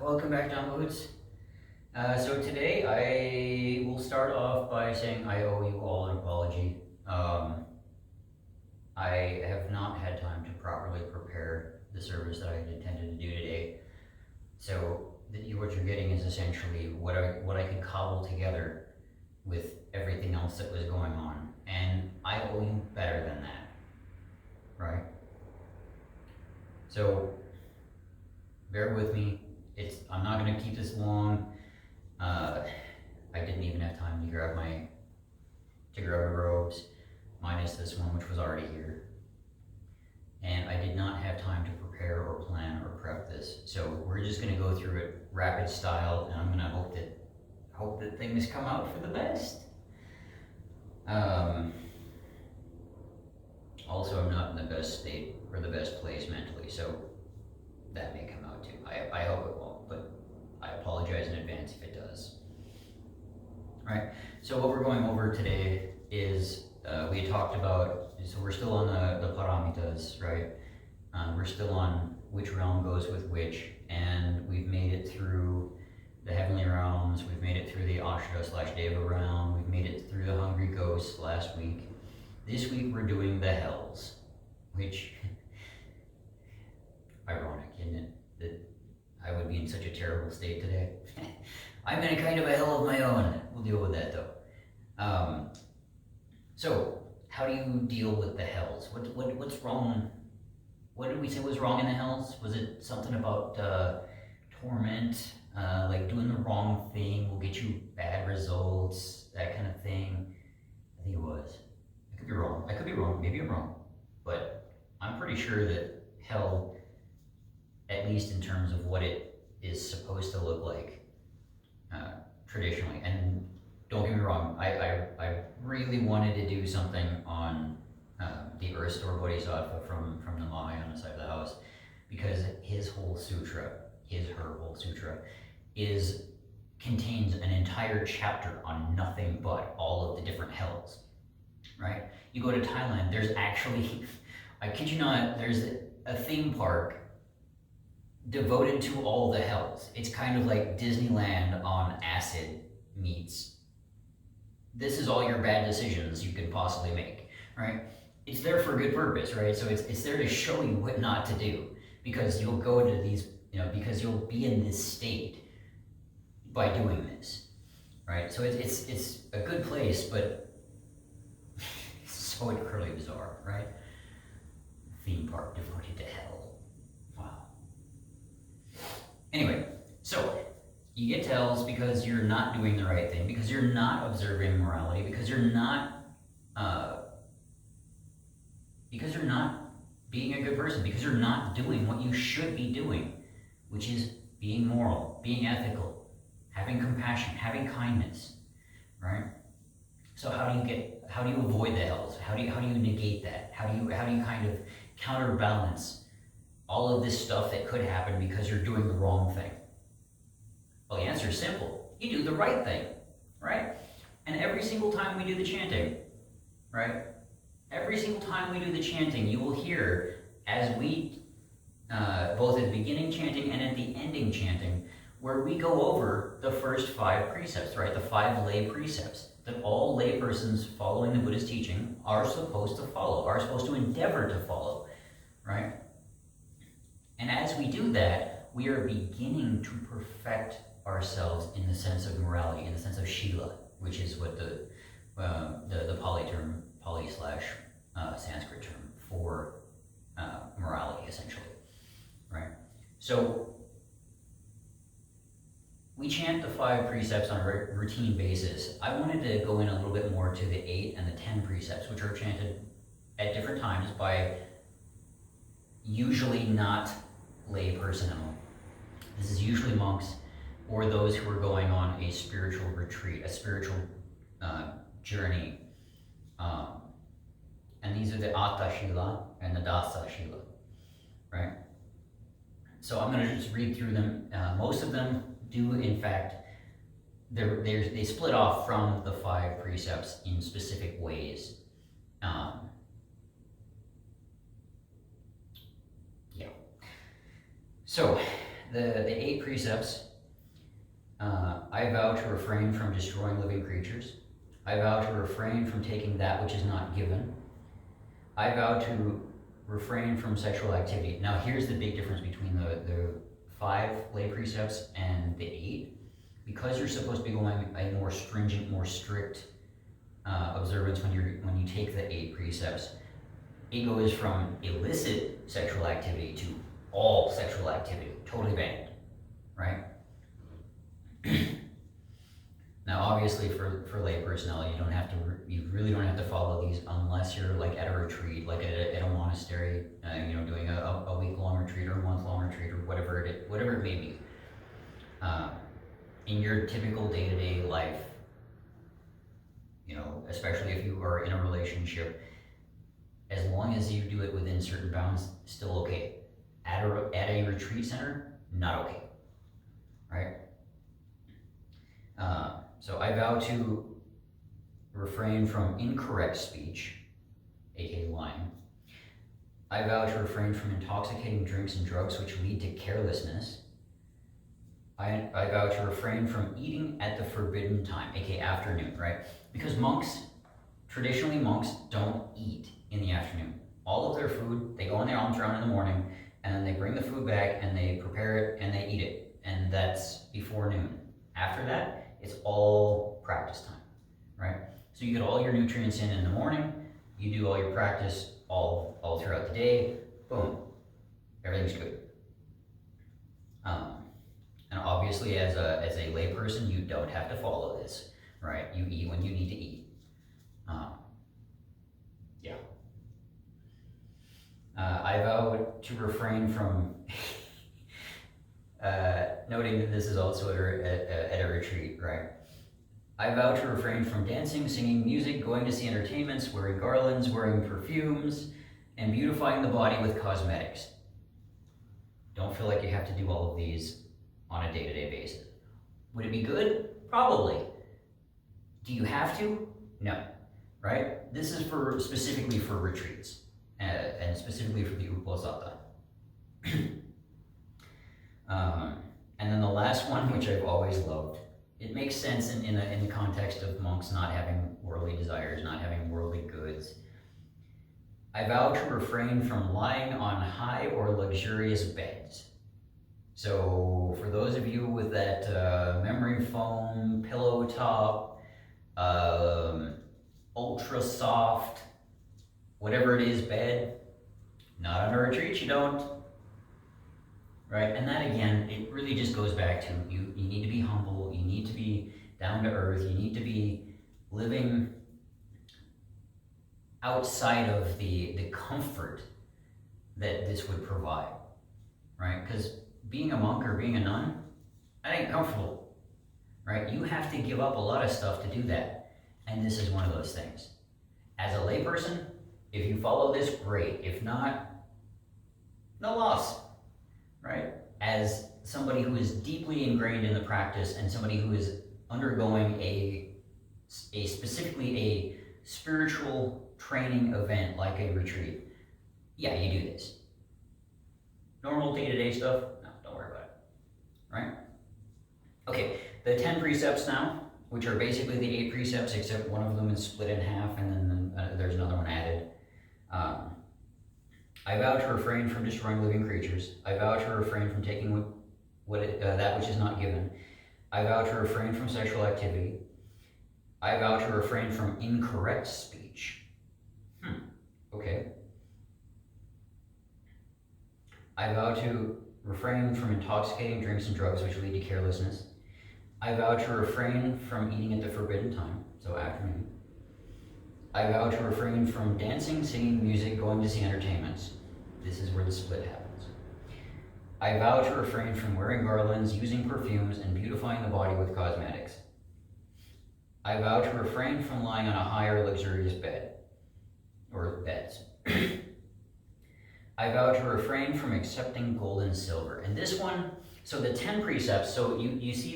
Welcome back, downloads. So today I will start off by saying I owe you all an apology. I have not had time to properly prepare the service that I had intended to do today. So what you're getting is essentially what I could cobble together with everything else that was going on, and I owe you better than that, right? So bear with me. I'm not going to keep this long. I didn't even have time to grab my robes, minus this one, which was already here. And I did not have time to prepare or plan or prep this. So we're just going to go through it rapid style, and I'm going to hope that things come out for the best. Also, I'm not in the best state or the best place mentally, so that may come out too. I hope it won't, but I apologize in advance if it does. All right, so what we're going over today is, we talked about, so we're still on the paramitas, right? We're still on which realm goes with which, and we've made it through the heavenly realms, we've made it through the Ashura/Deva realm, we've made it through the hungry ghosts last week. This week we're doing the hells, which, ironic, isn't it? That I would be in such a terrible state today. I'm in a kind of a hell of my own. We'll deal with that though. So, how do you deal with the hells? What's wrong? What did we say was wrong in the hells? Was it something about torment, like doing the wrong thing will get you bad results, that kind of thing? I think it was. I could be wrong. Maybe I'm wrong. But I'm pretty sure that hell, at least in terms of what it is supposed to look like traditionally. And don't get me wrong, I really wanted to do something on the Earth Store Bodhisattva from the Mahayana side of the house, because her whole sutra, contains an entire chapter on nothing but all of the different hells, right? You go to Thailand, there's actually, I kid you not, there's a theme park devoted to all the hells. It's kind of like Disneyland on acid meets, this is all your bad decisions you could possibly make, right? It's there for a good purpose, right? So it's there to show you what not to do, because you'll go to these, because you'll be in this state by doing this, right? So it's a good place, but it's so incredibly bizarre, right? Theme park devoted to hell. Wow. Anyway, so you get to hells because you're not doing the right thing, because you're not observing morality, because you're not being a good person, because you're not doing what you should be doing, which is being moral, being ethical, having compassion, having kindness, right? So how do you avoid the hells? How do you negate that? How do you kind of counterbalance all of this stuff that could happen because you're doing the wrong thing? Well, the answer is simple. You do the right thing, right? And every single time we do the chanting, right? Every single time we do the chanting, you will hear, as we, both at the beginning chanting and at the ending chanting, where we go over the first 5 precepts, right? The 5 lay precepts that all lay persons following the Buddha's teaching are supposed to follow, are supposed to endeavor to follow, right? And as we do that, we are beginning to perfect ourselves in the sense of morality, in the sense of sila, which is what the Pali/Sanskrit term for morality, essentially, right? So we chant the 5 precepts on a routine basis. I wanted to go in a little bit more to the 8 and the 10 precepts, which are chanted at different times by usually not lay personnel. This is usually monks or those who are going on a spiritual retreat, a spiritual journey. And these are the Atta Shila and the Dasa Shila, right? So I'm going to just read through them. Most of them do, in fact, they split off from the 5 precepts in specific ways. So The 8 precepts. I vow to refrain from destroying living creatures. I vow to refrain from taking that which is not given. I vow to refrain from sexual activity. Now here's the big difference between the 5 lay precepts and the 8. Because you're supposed to be going a more stringent, more strict observance when you take the 8 precepts, it goes from illicit sexual activity to all sexual activity, totally banned, right? Now, obviously, for lay personnel, you really don't have to follow these unless you're like at a retreat, like at a monastery, doing a week-long retreat or a month-long retreat or whatever it may be. In your typical day-to-day life, especially if you are in a relationship, as long as you do it within certain bounds, still okay. At a retreat center, not okay, right? So I vow to refrain from incorrect speech, aka lying. I vow to refrain from intoxicating drinks and drugs which lead to carelessness. I vow to refrain from eating at the forbidden time, aka afternoon, right? Because traditionally monks don't eat in the afternoon. All of their food, they go on their alms round in the morning, and then they bring the food back and they prepare it and they eat it. And that's before noon. After that, it's all practice time, right? So you get all your nutrients in the morning, you do all your practice all throughout the day, boom, everything's good. And obviously as a lay person, you don't have to follow this, right? You eat when you need to eat. Yeah. I vow to refrain from noting that this is also at a retreat, right? I vow to refrain from dancing, singing music, going to see entertainments, wearing garlands, wearing perfumes, and beautifying the body with cosmetics. Don't feel like you have to do all of these on a day-to-day basis. Would it be good? Probably. Do you have to? No, right? This is specifically for retreats, and specifically for the Uposatha. And then the last one, which I've always loved, it makes sense in the context of monks not having worldly desires, not having worldly goods. I vow to refrain from lying on high or luxurious beds. So for those of you with that memory foam, pillow top, ultra soft, whatever it is, bed, not on a retreat, you don't. Right, and that again, it really just goes back to you need to be humble, you need to be down to earth, you need to be living outside of the comfort that this would provide, right? Because being a monk or being a nun, that ain't comfortable, right? You have to give up a lot of stuff to do that, and this is one of those things. As a layperson, if you follow this, great. If not, no loss. Right? As somebody who is deeply ingrained in the practice and somebody who is undergoing specifically a spiritual training event like a retreat, yeah, you do this. Normal day-to-day stuff, no, don't worry about it. Right? Okay, the 10 precepts now, which are basically the 8 precepts, except one of them is split in half and then there's another one added. I vow to refrain from destroying living creatures. I vow to refrain from taking that which is not given. I vow to refrain from sexual activity. I vow to refrain from incorrect speech. Okay. I vow to refrain from intoxicating drinks and drugs which lead to carelessness. I vow to refrain from eating at the forbidden time, so afternoon. I vow to refrain from dancing, singing, music, going to see entertainments. This is where the split happens. I vow to refrain from wearing garlands, using perfumes, and beautifying the body with cosmetics. I vow to refrain from lying on a high or luxurious bed, or beds. I vow to refrain from accepting gold and silver. And this one, so the 10 precepts, so you see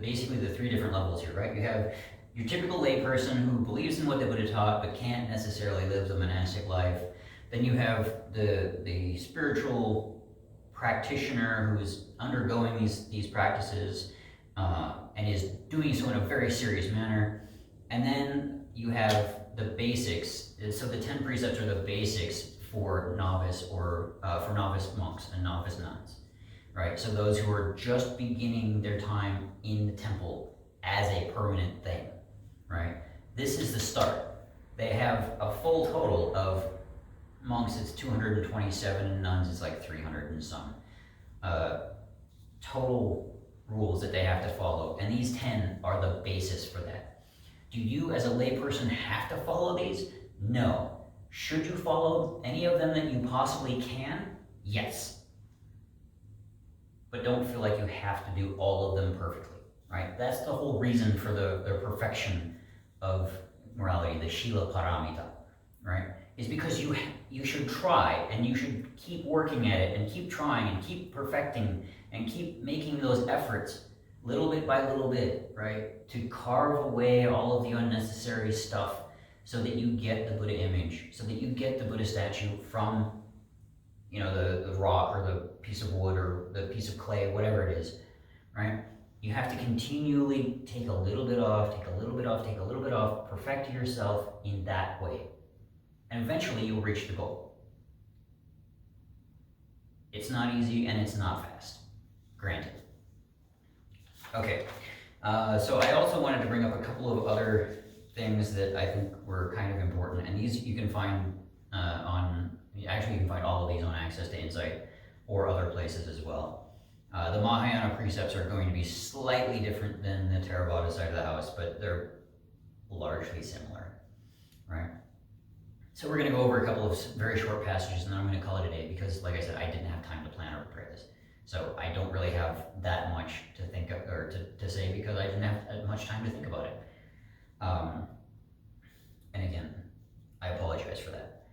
basically the 3 different levels here, right? You have your typical layperson who believes in what the Buddha taught but can't necessarily live the monastic life. Then you have the spiritual practitioner who is undergoing these practices and is doing so in a very serious manner. And then you have the basics. So the 10 precepts are the basics for novice or for novice monks and novice nuns, right? So those who are just beginning their time in the temple as a permanent thing, right? This is the start. They have a full total of monks, it's 227, nuns it's like 300 and some. Total rules that they have to follow, and these 10 are the basis for that. Do you as a layperson have to follow these? No. Should you follow any of them that you possibly can? Yes. But don't feel like you have to do all of them perfectly, right? That's the whole reason for the perfection of morality, the sila paramita, right? Is because you should try, and you should keep working at it and keep trying and keep perfecting and keep making those efforts little bit by little bit, right? To carve away all of the unnecessary stuff so that you get the Buddha image, so that you get the Buddha statue from, you know, the rock or the piece of wood or the piece of clay, whatever it is, right? You have to continually take a little bit off, take a little bit off, take a little bit off, perfect yourself in that way. And eventually you'll reach the goal. It's not easy and it's not fast, granted. Okay, so I also wanted to bring up a couple of other things that I think were kind of important, and these you can find actually you can find all of these on Access to Insight or other places as well. The Mahayana Precepts are going to be slightly different than the Theravada side of the house, but they're largely similar, right? So we're going to go over a couple of very short passages, and then I'm going to call it a day because, like I said, I didn't have time to plan or prepare this. So I don't really have that much to think of, or to say, because I didn't have much time to think about it. And again, I apologize for that.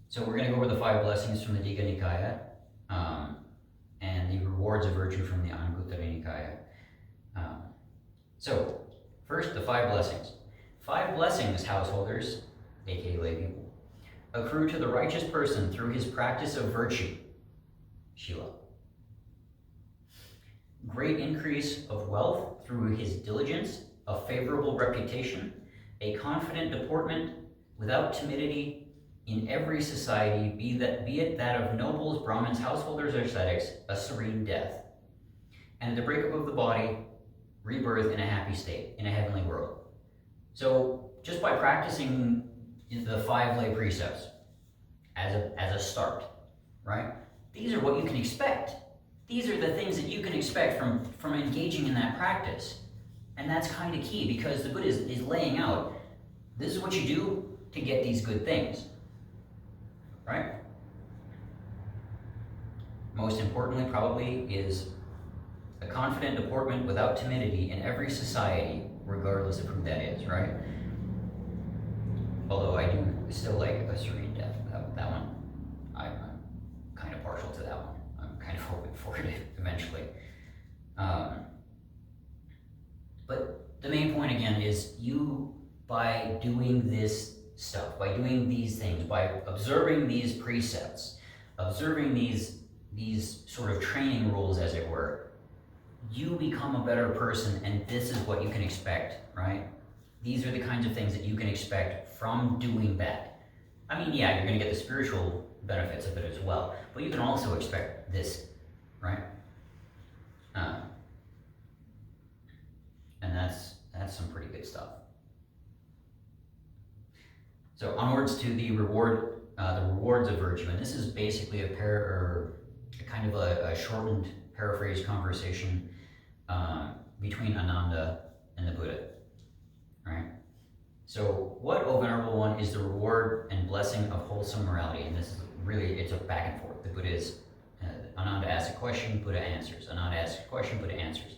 So we're going to go over the 5 blessings from the Deacon Nikaya, and the rewards of virtue from the Anguttara Nikaya. So first, the 5 blessings. 5 blessings, householders, aka lay people, accrue to the righteous person through his practice of virtue, Shila. Great increase of wealth through his diligence, a favorable reputation, a confident deportment without timidity in every society, be it that of nobles, Brahmins, householders, or ascetics, a serene death, and the breakup of the body, rebirth in a happy state, in a heavenly world. So just by practicing the 5 lay precepts as a start, right? These are what you can expect. These are the things that you can expect from engaging in that practice. And that's kind of key, because the Buddha is laying out, this is what you do to get these good things, right? Most importantly, probably, is a confident deportment without timidity in every society, regardless of who that is, right? Although I do still like a serene death. That one, I'm kind of partial to that one. I'm kind of hoping for it eventually. But the main point again is, you, by doing this stuff, by doing these things, by observing these precepts, observing these sort of training rules, as it were, you become a better person, and this is what you can expect, right? These are the kinds of things that you can expect from doing that. I mean, yeah, you're going to get the spiritual benefits of it as well, but you can also expect this, right? And that's some pretty good stuff. So onwards to the rewards of virtue, and this is basically a kind of a shortened paraphrase conversation between Ananda and the Buddha, right? So what, O Venerable One, is the reward and blessing of wholesome morality? And this is really, it's a back and forth. The Buddha is, Ananda asks a question, Buddha answers. Ananda asks a question, Buddha answers.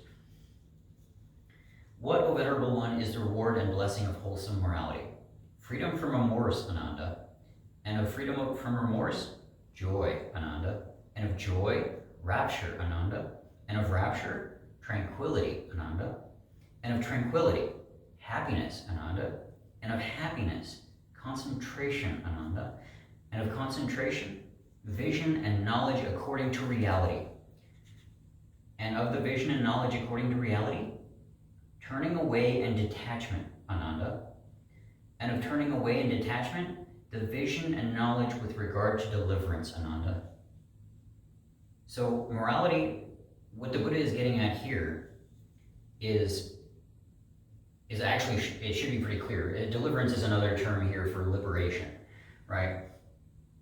What, O Venerable One, is the reward and blessing of wholesome morality? Freedom from remorse, Ananda. And of freedom from remorse, joy, Ananda. And of joy, rapture, Ananda. And of rapture, tranquility, Ananda. And of tranquility, happiness, Ananda. And of happiness, concentration, Ananda. And of concentration, vision and knowledge according to reality. And of the vision and knowledge according to reality, turning away and detachment, Ananda. And of turning away and detachment, the vision and knowledge with regard to deliverance, Ananda. So morality, what the Buddha is getting at here is actually, it should be pretty clear. Deliverance is another term here for liberation, right?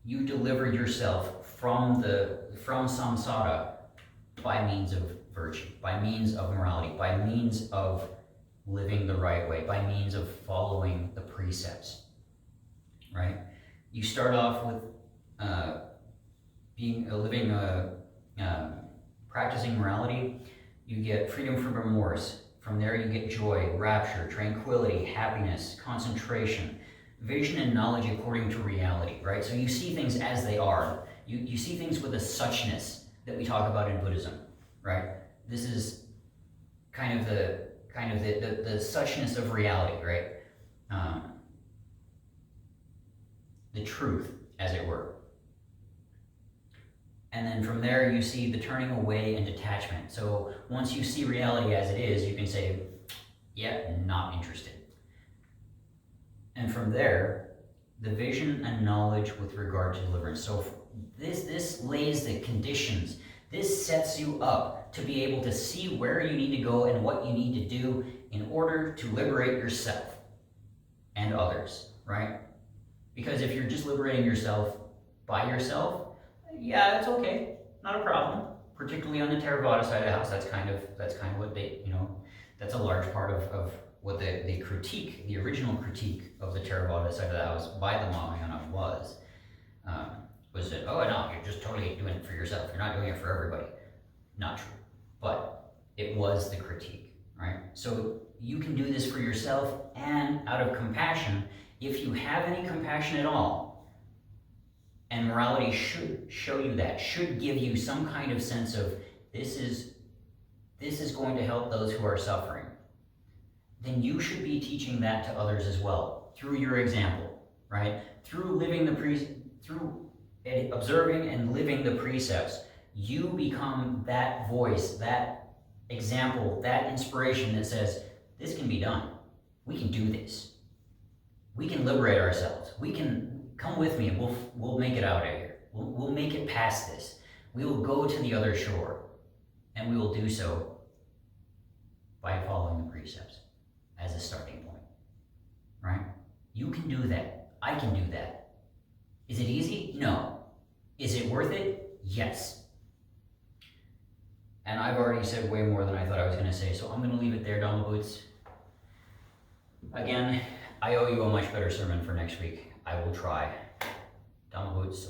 You deliver yourself from samsara by means of virtue, by means of morality, by means of living the right way, by means of following the precepts, right? You start off with practicing morality. You get freedom from remorse. From there you get joy, rapture, tranquility, happiness, concentration, vision and knowledge according to reality, right? So you see things as they are. You see things with a suchness that we talk about in Buddhism, right? This is kind of the suchness of reality, right? The truth, as it were. And then from there you see the turning away and detachment. So once you see reality as it is, you can say, yeah, not interested. And from there, the vision and knowledge with regard to deliverance. So this lays the conditions. This sets you up to be able to see where you need to go and what you need to do in order to liberate yourself and others, right? Because if you're just liberating yourself by yourself, yeah, that's okay, not a problem. Particularly on the Theravada side of the house, that's kind of what they, that's a large part of what the critique, the original critique of the Theravada side of the house by the Mahayana was that, oh no, you're just totally doing it for yourself. You're not doing it for everybody. Not true, but it was the critique, right? So you can do this for yourself and out of compassion, if you have any compassion at all, and morality should show you that, should give you some kind of sense of this is going to help those who are suffering, then you should be teaching that to others as well through your example, right? Through observing and living the precepts, you become that voice, that example, that inspiration that says, this can be done. We can do this. We can liberate ourselves. We can come with me and we'll make it out of here. We'll make it past this. We will go to the other shore, and we will do so by following the precepts as a starting point, right? You can do that. I can do that. Is it easy? No. Is it worth it? Yes. And I've already said way more than I thought I was going to say, so I'm going to leave it there, Dhamma Boots. Again, I owe you a much better sermon for next week. I will try. Dhamma Boots.